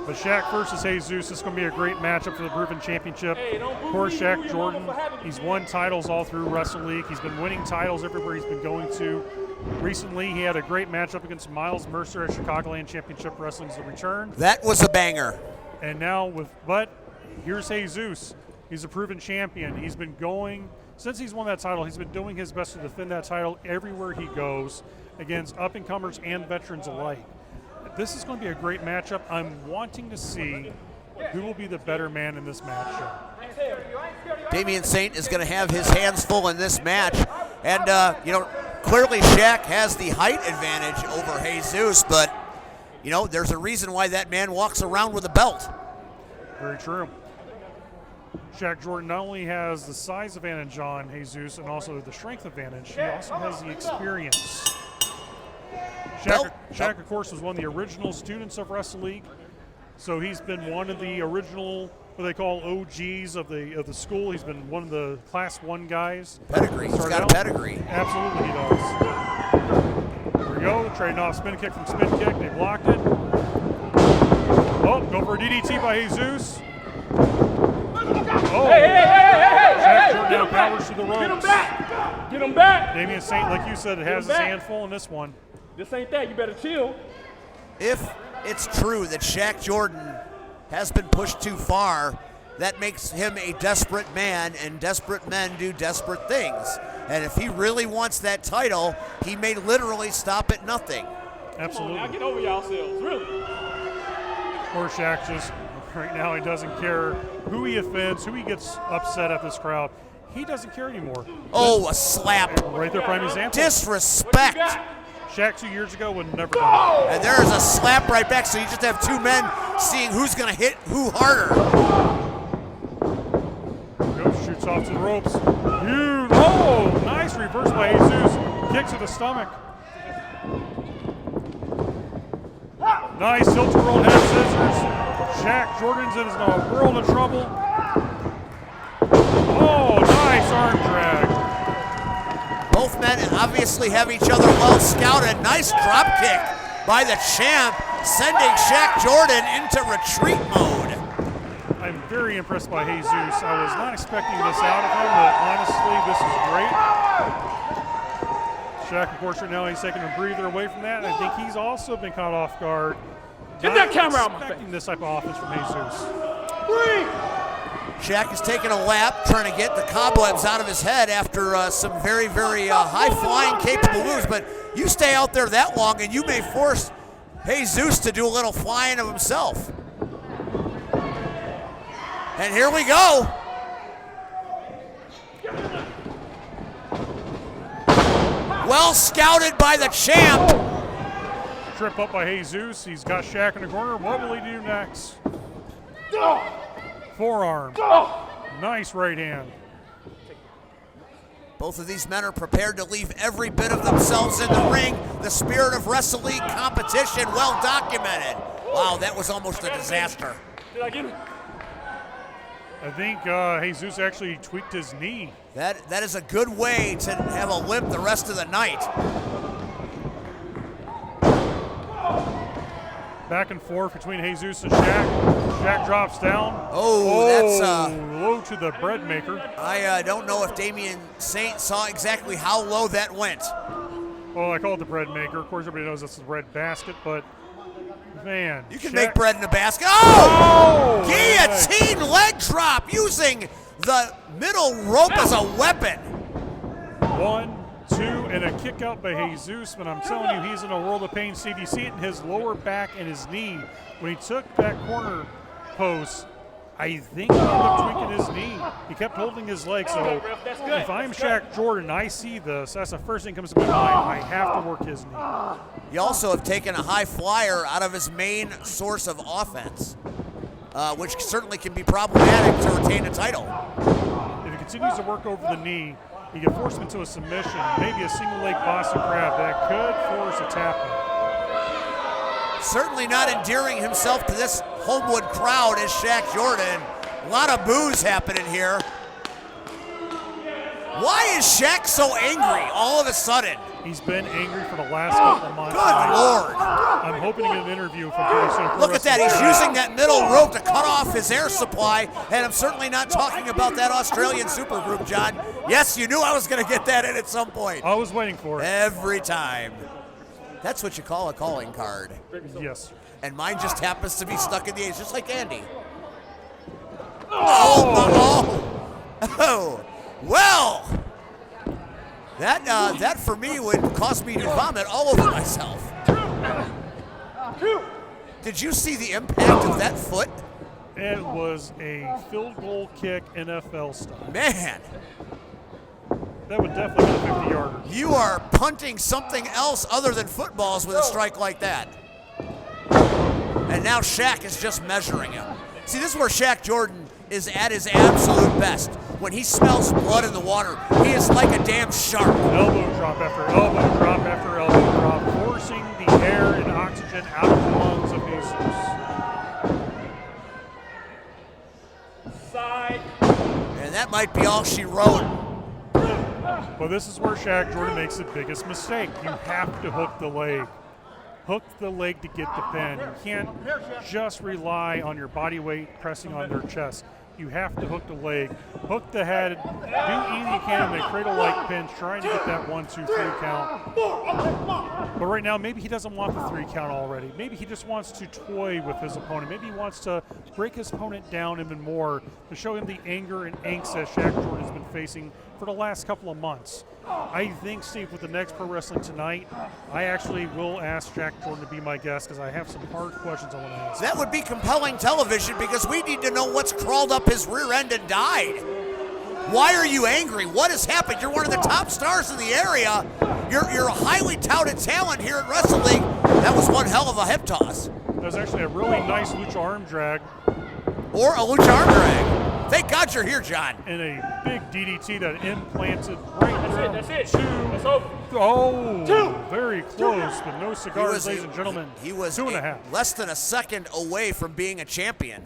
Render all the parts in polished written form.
But SHAQ versus Jesus, this is going to be a great matchup for the Proven Championship. Of course, SHAQ Jordan, he's won titles all through Wrestle League. He's been winning titles everywhere he's been going to. Recently, he had a great matchup against Miles Mercer at Chicagoland Championship Wrestling's the return. That was a banger. And now but here's Jesus. He's a proven champion. He's been going, since he's won that title, he's been doing his best to defend that title everywhere he goes against up-and-comers and veterans alike. This is going to be a great matchup. I'm wanting to see who will be the better man in this matchup. Damian Saint is going to have his hands full in this match. And, clearly SHAQ has the height advantage over Jesus, but, there's a reason why that man walks around with a belt. Very true. SHAQ Jordan not only has the size advantage on Jesus and also the strength advantage, he also has the experience. SHAQ, of course, was one of the original students of Wrestle League, so he's been one of the original, what they call OGs of the school. He's been one of the Class 1 guys. Pedigree. He's got a pedigree. Absolutely, he does. There we go. Trading off spin kick from spin kick. They blocked it. Oh, go for a DDT by Jesus. Oh, SHAQ Jordan now powers to the ropes. Get him back! Get him back! Damian Saint, like you said, has his hand full in this one. This ain't that. You better chill. If it's true that SHAQ Jordan has been pushed too far, that makes him a desperate man, and desperate men do desperate things. And if he really wants that title, he may literally stop at nothing. Absolutely. Come on, now get over yourselves, really. Poor SHAQ just, right now, he doesn't care who he offends, who he gets upset at this crowd. He doesn't care anymore. Oh, a slap. Right there, prime example. Disrespect. SHAQ 2 years ago would never do that. And there's a slap right back, so you just have two men seeing who's going to hit who harder. Goes, shoots off to the ropes. Huge. Oh, nice reverse by Jesus. Kick to the stomach. Nice tilt to roll head scissors. SHAQ Jordan's in a world of trouble. Oh, nice arm drag. Both men obviously have each other well scouted. Nice drop kick by the champ, sending SHAQ Jordan into retreat mode. I'm very impressed by Jesus. I was not expecting this out of him, but honestly, this is great. SHAQ, of course, right now he's taking a breather away from that. I think he's also been caught off guard. Get that camera out of my face. Expecting this type of offense from Jesus. SHAQ is taking a lap, trying to get the cobwebs out of his head after some very, very high-flying, capable moves. But you stay out there that long, and you may force Jesus to do a little flying of himself. And here we go. Well scouted by the champ. Trip up by Jesus. He's got SHAQ in the corner. What will he do next? Forearm. Nice right hand. Both of these men are prepared to leave every bit of themselves in the ring. The spirit of Wrestle League competition, well documented. Wow, that was almost a disaster. Did I get it? I think Jesus actually tweaked his knee. That is a good way to have a limp the rest of the night. Back and forth between Jesus and SHAQ. SHAQ drops down. That's low to the bread maker. I don't know if Damian Saint saw exactly how low that went. Well, I call it the bread maker. Of course, everybody knows that's the bread basket, but man. You can make bread in a basket. Oh! Guillotine leg drop using the middle rope as a weapon. 1, 2, and a kick out by Jesus, but I'm telling you, he's in a world of pain. See, you see it in his lower back and his knee. When he took that corner post, I think he ended up tweaking his knee. He kept holding his leg, so if I'm SHAQ Jordan, I see this, that's the first thing that comes to my mind. I have to work his knee. You also have taken a high flyer out of his main source of offense, which certainly can be problematic to retain a title. If he continues to work over the knee, he can force him into a submission, maybe a single leg Boston Crab that could force a tap in. Certainly not endearing himself to this Homewood crowd as SHAQ Jordan. A lot of boos happening here. Why is Shaq so angry all of a sudden? He's been angry for the last couple of months. Good Lord. I'm hoping to get an interview from pretty soon. Look at that. He's using that middle rope to cut off his air supply, and I'm certainly not talking about that Australian supergroup, John. Yes, you knew I was going to get that in at some point. I was waiting for it. Every time. That's what you call a calling card. Yes. And mine just happens to be stuck in the A's, just like Andy. Oh, well, that for me would cause me to vomit all over myself. Did you see the impact of that foot? It was a field goal kick NFL style. Man, That would definitely be a 50-yarder. you are punting something else other than footballs with a strike like that. And now Shaq is just measuring him. See, this is where Shaq Jordan is at his absolute best. When he smells blood in the water, he is like a damn shark. Elbow drop after elbow drop after elbow drop, forcing the air and oxygen out of the lungs of Jesus. Side. And that might be all she wrote. Well, this is where Shaq Jordan makes the biggest mistake. You have to hook the leg. Hook the leg to get the pin. You can't just rely on your body weight pressing on their chest. You have to hook the leg, hook the head, do anything you can in a cradle-like pinch, trying to get that 1, 2, 3 count. But right now, maybe he doesn't want the 3 count already. Maybe he just wants to toy with his opponent. Maybe he wants to break his opponent down even more to show him the anger and angst that Shaq Jordan has been facing for the last couple of months. I think, Steve, with the next Pro Wrestling Tonight, I actually will ask Shaq Jordan to be my guest because I have some hard questions I want to ask. That would be compelling television because we need to know what's crawled up his rear end and died. Why are you angry? What has happened? You're one of the top stars in the area. You're a highly touted talent here at Wrestling. That was one hell of a hip toss. That was actually a really nice lucha arm drag. Or a lucha arm drag. Thank God you're here, John. And a big DDT that implanted right there. That's it. That's over. Oh, very close, but no cigars, ladies and gentlemen. He was 2.5. less than a second away from being a champion.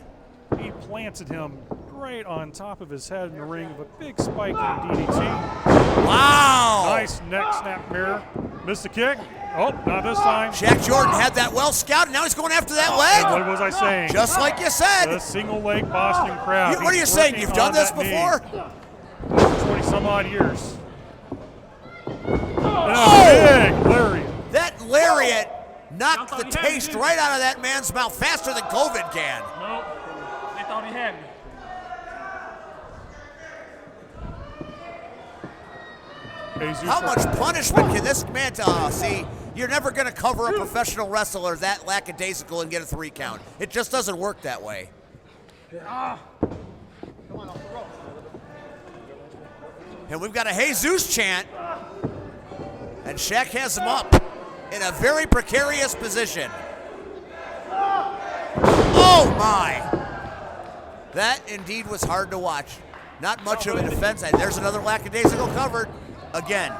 He planted him right on top of his head in the ring with a big spike in DDT. Wow! Nice neck snap mirror. Missed the kick. Oh, not this time. Shaq Jordan had that well scouted. Now he's going after that And leg. what was I saying? Just like you said. The single leg Boston crab. What are you He's saying? working You've done on this that knee. before? 20 some odd years. And a big lariat. That lariat knocked the taste right out of that man's mouth faster than COVID can. No. They thought he had me. Jesus. How much punishment can this man see? You're never going to cover a professional wrestler that lackadaisical and get a 3 count. It just doesn't work that way. And we've got a Jesus chant. And Shaq has him up in a very precarious position. Oh my! That indeed was hard to watch. Not much of a defense. And there's another lackadaisical covered again.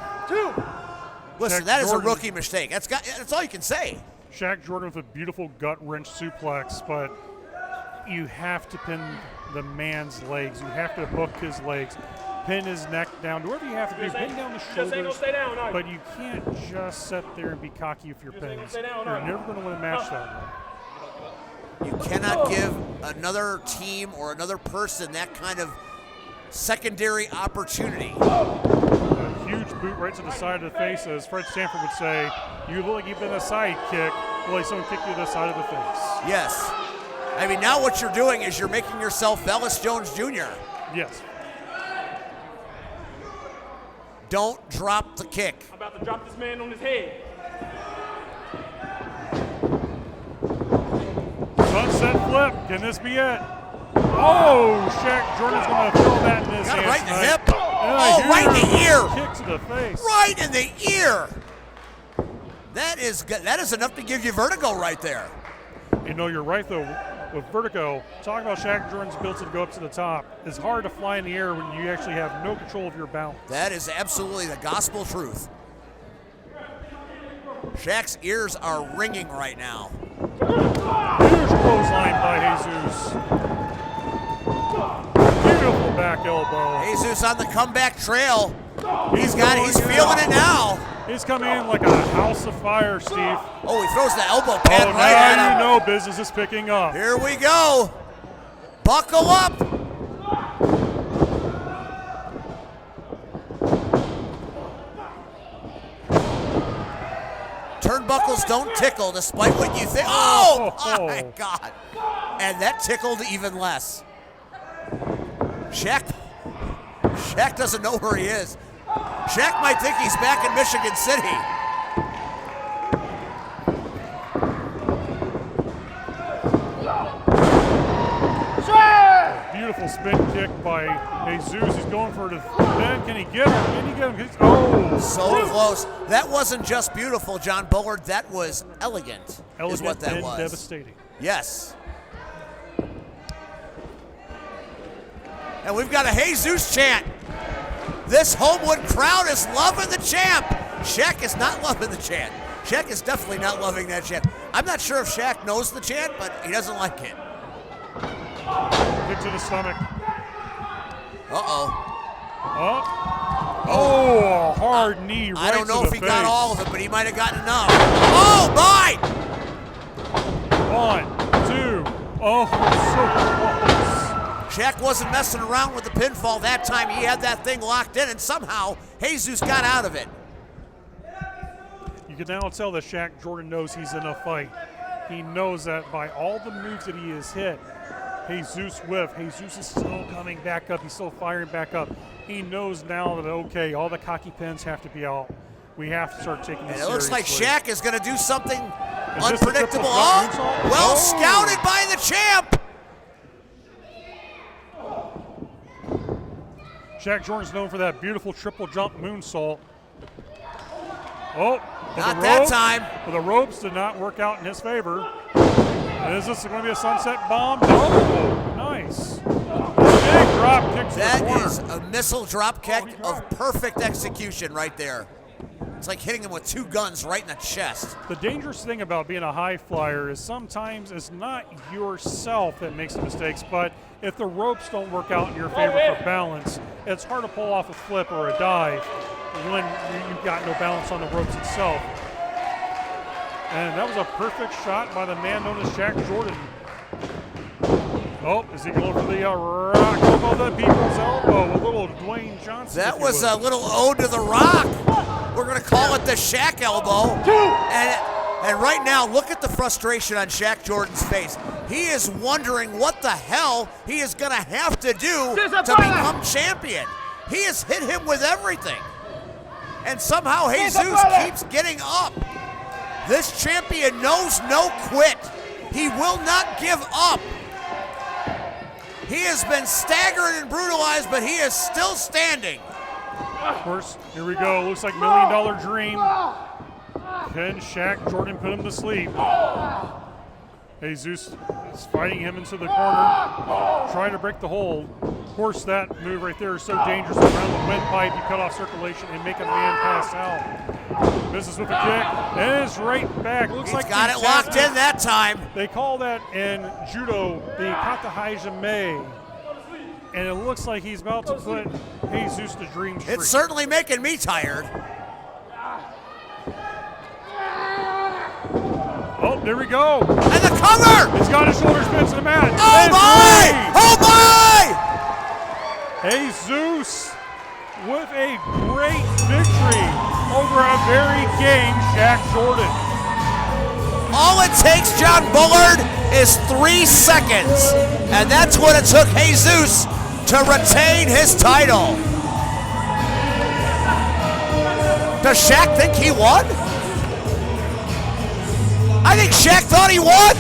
Listen, Shaq that is a Jordan. rookie mistake. That's all you can say. Shaq Jordan with a beautiful gut wrench suplex, but you have to pin the man's legs. You have to hook his legs, pin his neck down, do whatever you have to do, pin down the Just ain't gonna shoulders. stay down, are you? But you can't just sit there and be cocky with your Just ain't gonna pins. stay down, You're are you? never going to win a match that way. You cannot give another team or another person that kind of secondary opportunity. A huge boot right to the side of the face, as Fred Sanford would say, you look like you've been a sidekick, like someone kicked you to the side of the face. Yes. I mean, now what you're doing is you're making yourself Velus Jones Jr. Yes. Don't drop the kick. I'm about to drop this man on his head. Sunset flip. Can this be it? Oh, Shaq Jordan's going to throw that in his Got it hands right in the tonight. hip. And a Oh, right in the huge ear. Kick to the face. Right in the ear. That is enough to give you vertigo right there. You know, you're right, though. With vertigo, talking about Shaq Jordan's ability to go up to the top, it's hard to fly in the air when you actually have no control of your balance. That is absolutely the gospel truth. Shaq's ears are ringing right now. Huge clothesline by Jesus. Beautiful back elbow. Jesus on the comeback trail. He's feeling it now. He's coming in like a house of fire, Steve. Oh, he throws the elbow pad Oh, right at now him. you know business is picking up. Here we go. Buckle up. Turnbuckles don't tickle despite what you think. Oh, my God. And that tickled even less. SHAQ doesn't know where he is. SHAQ might think he's back in Michigan City. Beautiful spin kick by Jesus. He's going for it. Then can he get him? Can he get him? Oh, so close. That wasn't just beautiful, John Bullard. That was elegant is what that and was. Devastating. Yes. And we've got a Jesus chant. This Homewood crowd is loving the champ. SHAQ is not loving the chant. SHAQ is definitely not loving that chant. I'm not sure if SHAQ knows the chant, but he doesn't like it. Kick to the stomach. Uh-oh. Oh, a hard knee right I don't know to if the he face. got all of it, but he might have gotten enough. Oh, my! 1, 2. Oh, so close. SHAQ wasn't messing around with the pinfall that time. He had that thing locked in, and somehow Jesus got out of it. You can now tell that SHAQ Jordan knows he's in a fight. He knows that by all the moves that he has hit, Jesus whiff. Jesus is still coming back up. He's still firing back up. He knows now that, okay, all the cocky pins have to be out. We have to start taking this And it looks like seriously. SHAQ is going to do something Is this the unpredictable. triple Oh, moonsault? well Oh. scouted by the champ. SHAQ Jordan's known for that beautiful triple jump moonsault. Oh, but Not the that rope- time. But the ropes did not work out in his favor. Is this going to be a sunset bomb? No. Nice. Big drop kick to the That corner. is a missile drop kick of perfect execution right there. It's like hitting him with two guns right in the chest. The dangerous thing about being a high flyer is sometimes it's not yourself that makes the mistakes, but if the ropes don't work out in your favor for balance, it's hard to pull off a flip or a dive when you've got no balance on the ropes itself. And that was a perfect shot by the man known as SHAQ Jordan. Oh, is he going for the rock elbow, the people's elbow? A little Dwayne Johnson. That if you was will. a little ode to the Rock. We're going to call it the SHAQ elbow. And right now, look at the frustration on SHAQ Jordan's face. He is wondering what the hell he is going to have to do to become champion. He has hit him with everything. And somehow Jesus keeps getting up. This champion knows no quit. He will not give up. He has been staggered and brutalized, but he is still standing. Of course, here we go. Looks like $1 Million Dream. Can SHAQ Jordan put him to sleep? Jesus is fighting him into the corner, trying to break the hold. Of course, that move right there is so dangerous. Around the windpipe, you cut off circulation and make a man pass out. Business with the kick, and it's right back. Looks like Got he it locked in that time. They call that in judo the kata hajime. And it looks like he's about to put Jesus to dream street. It's certainly making me tired. Oh, there we go. And the cover! He's got his shoulders bent to the mat. Oh And my! Oh my! Jesus with a great victory over a very game SHAQ Jordan. All it takes, John Bullard, is 3 seconds. And that's what it took Jesus to retain his title. Does SHAQ think he won? I think SHAQ thought he won.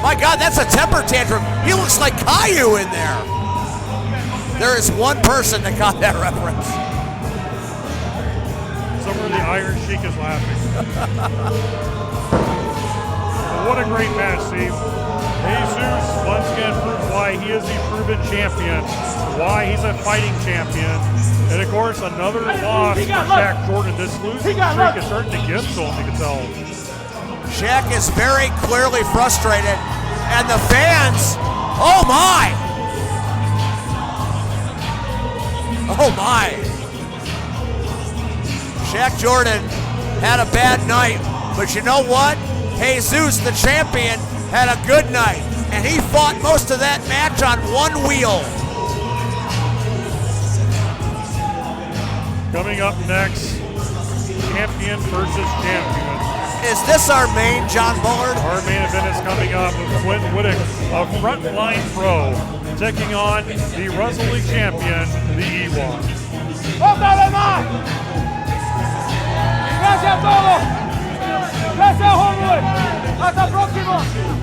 My God, that's a temper tantrum. He looks like Caillou in there. There is one person that got that reference. Somewhere the Iron Sheik is laughing. But what a great match, Steve. Jesus once again proves why he is the proven champion, why he's a fighting champion. And of course, another loss for SHAQ Jordan. This losing streak is starting to get to him, you can tell. SHAQ is very clearly frustrated, and the fans Oh my! Oh my! SHAQ Jordan had a bad night, but you know what? Jesus, the champion, had a good night, and he fought most of that match on one wheel. Coming up next, champion versus champion. Is this our main, John Bullard? Our main event is coming up with Quentin Whittick, a frontline pro, taking on the Wrestling champion, the Ewok. ¡Otra vez más! ¡Gracias a todos! ¡Gracias, Homewood! ¡Hasta el próximo!